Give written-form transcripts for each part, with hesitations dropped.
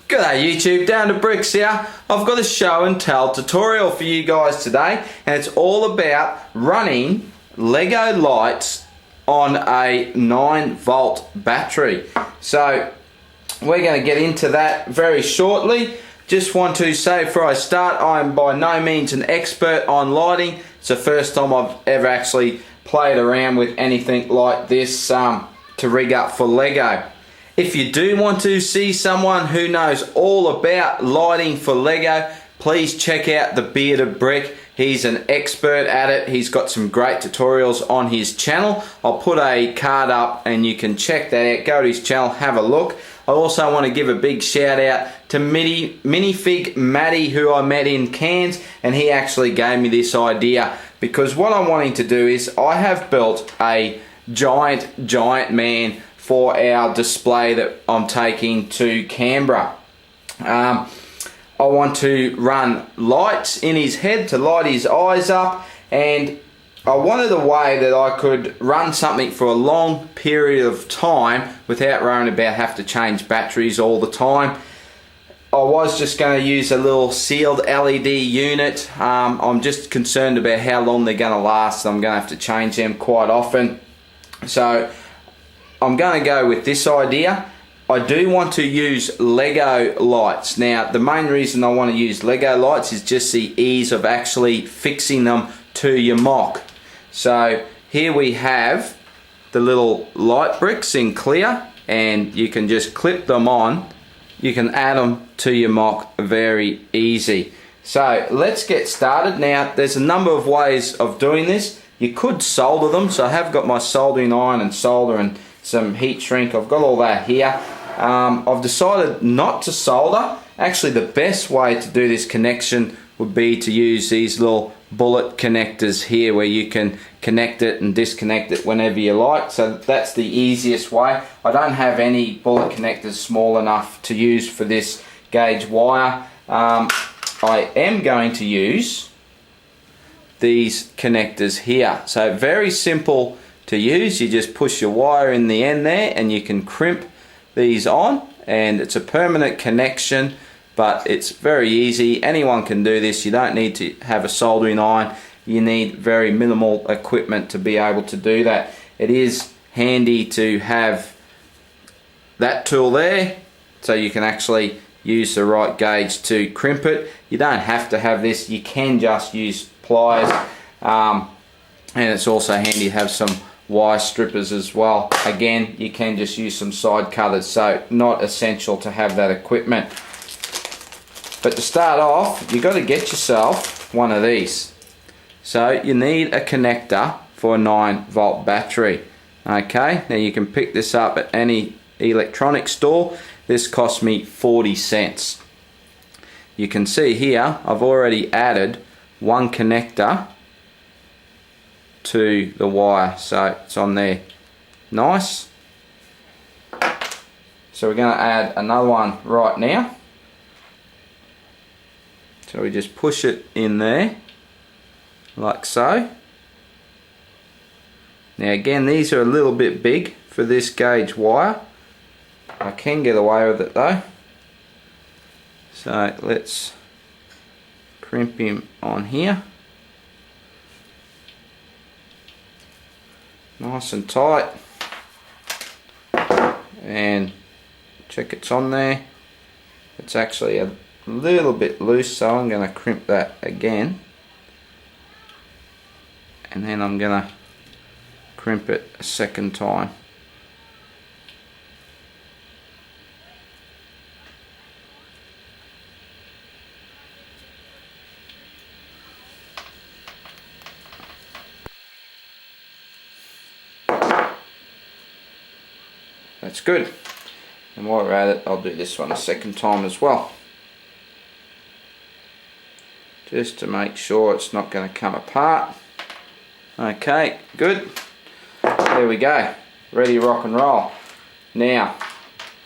G'day YouTube, Down to Bricks here. I've got a show and tell tutorial for you guys today, and it's all about running Lego lights on a 9-volt battery. So we're going to get into that very shortly. Just want to say before I start, I am by no means an expert on lighting. It's the first time I've ever actually played around with anything like this to rig up for Lego. If you do want to see someone who knows all about lighting for Lego, please check out the Bearded Brick. He's an expert at it. He's got some great tutorials on his channel. I'll put a card up and you can check that out. Go to his channel, have a look. I also want to give a big shout out to Minifig Matty, who I met in Cairns, and he actually gave me this idea because what I'm wanting to do is I have built a giant man for our display that I'm taking to Canberra. I want to run lights in his head to light his eyes up, and I wanted a way that I could run something for a long period of time without worrying about having to change batteries all the time. I was just going to use a little sealed LED unit. I'm just concerned about how long they're going to last. I'm going to have to change them quite often. So I'm going to go with this idea. I do want to use Lego lights. Now, the main reason I want to use Lego lights is just the ease of actually fixing them to your mock. So here we have the little light bricks in clear, and you can just clip them on. You can add them to your mock very easy. So let's get started. Now, there's a number of ways of doing this. You could solder them, so I have got my soldering iron and solder and some heat shrink. I've got all that here. I've decided not to solder. Actually, the best way to do this connection would be to use these little bullet connectors here where you can connect it and disconnect it whenever you like. So that's the easiest way. I don't have any bullet connectors small enough to use for this gauge wire. I am going to use these connectors here. So very simple to use. You just push your wire in the end there and you can crimp these on, and it's a permanent connection, but it's very easy. Anyone can do this. You don't need to have a soldering iron. You need very minimal equipment to be able to do that. It is handy to have that tool there so you can actually use the right gauge to crimp it. You don't have to have this. You can just use pliers, and it's also handy to have some wire strippers as well. Again, you can just use some side cutters, so not essential to have that equipment. But to start off, you've got to get yourself one of these. So you need a connector for a 9-volt battery. Okay, now you can pick this up at any electronics store. This cost me 40 cents. You can see here I've already added one connector to the wire, so it's on there nice. So we're going to add another one right now. So we just push it in there like so. Now again, these are a little bit big for this gauge wire. I can get away with it though. So let's crimp him on here. Nice and tight, and check it's on there. It's actually a little bit loose, so I'm going to crimp that again, and then I'm going to crimp it a second time. That's good. And while we're at it, I'll do this one a second time as well, just to make sure it's not going to come apart. Okay, good. There we go. Ready, rock and roll. Now,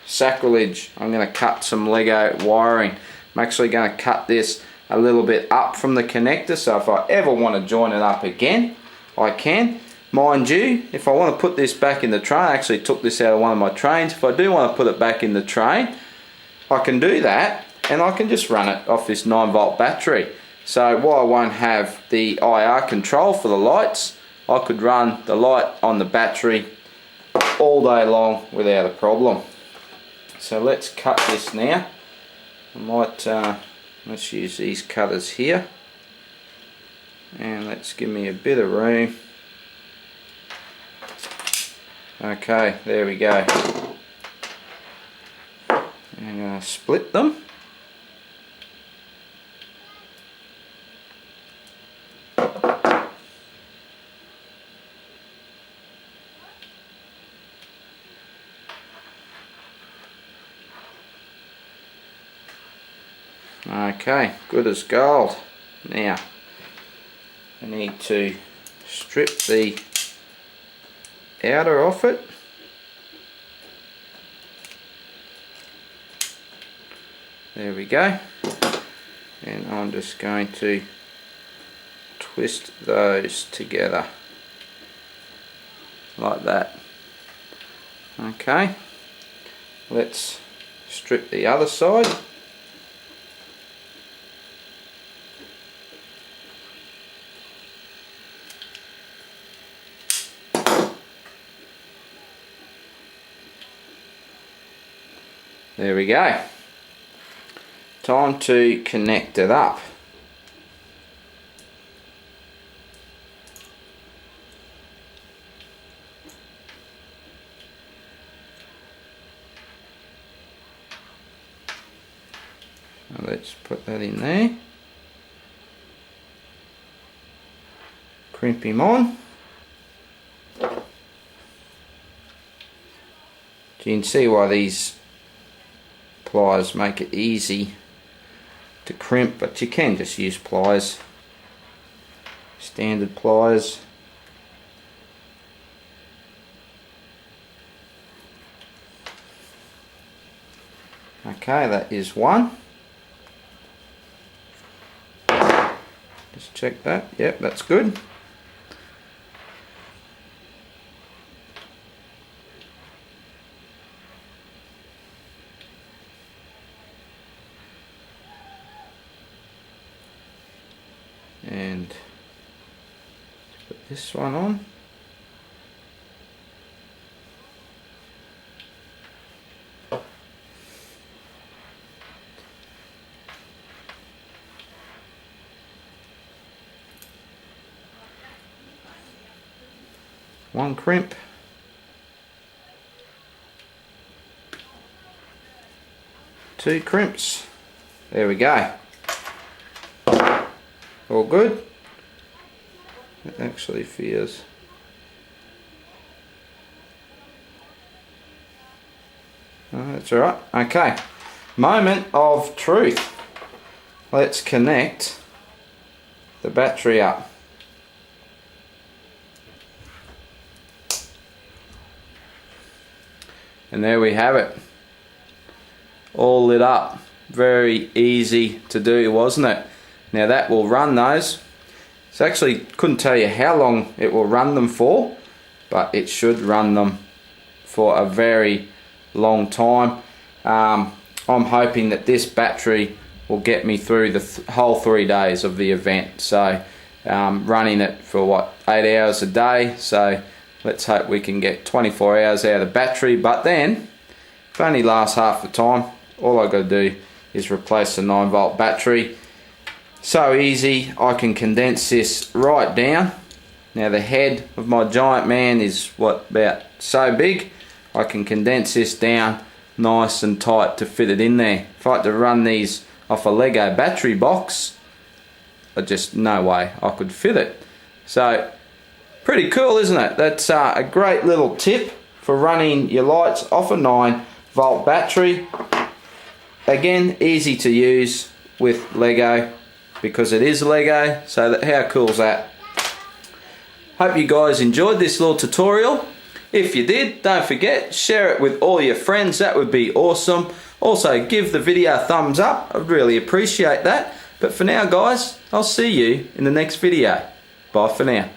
sacrilege. I'm going to cut some Lego wiring. I'm actually going to cut this a little bit up from the connector, so if I ever want to join it up again, I can. Mind you, if I want to put this back in the train, I actually took this out of one of my trains. If I do want to put it back in the train, I can do that, and I can just run it off this 9-volt battery. So while I won't have the IR control for the lights, I could run the light on the battery all day long without a problem. So let's cut this now. I might let's use these cutters here, and let's give me a bit of room. Okay, there we go. I'm going to split them. Okay, good as gold. Now, I need to strip the outer off it. There we go. And I'm just going to twist those together like that. Okay, let's strip the other side. There we go. Time to connect it up. So let's put that in there. Crimp him on. You can see why these pliers make it easy to crimp, but you can just use pliers, standard pliers. Okay, that is one. Just check that. Yep, that's good. And put this one on. One crimp. Two crimps. There we go. All good. It actually feels. Oh, that's alright. Okay. Moment of truth. Let's connect the battery up. And there we have it. All lit up. Very easy to do, wasn't it? Now that will run those. So actually couldn't tell you how long it will run them for, but it should run them for a very long time. I'm hoping that this battery will get me through the whole 3 days of the event. So running it for what, 8 hours a day. So let's hope we can get 24 hours out of the battery. But then, if it only lasts half the time, all I got to do is replace the 9-volt battery. So easy. I can condense this right down. Now the head of my giant man is what, about so big. I can condense this down nice and tight to fit it in there. If I had to run these off a Lego battery box, just no way I could fit it. So pretty cool, isn't it? That's a great little tip for running your lights off a 9-volt battery. Again, easy to use with Lego because it is Lego. So how cool is that? Hope you guys enjoyed this little tutorial. If you did, don't forget, share it with all your friends. That would be awesome. Also, give the video a thumbs up. I'd really appreciate that. But for now, guys, I'll see you in the next video. Bye for now.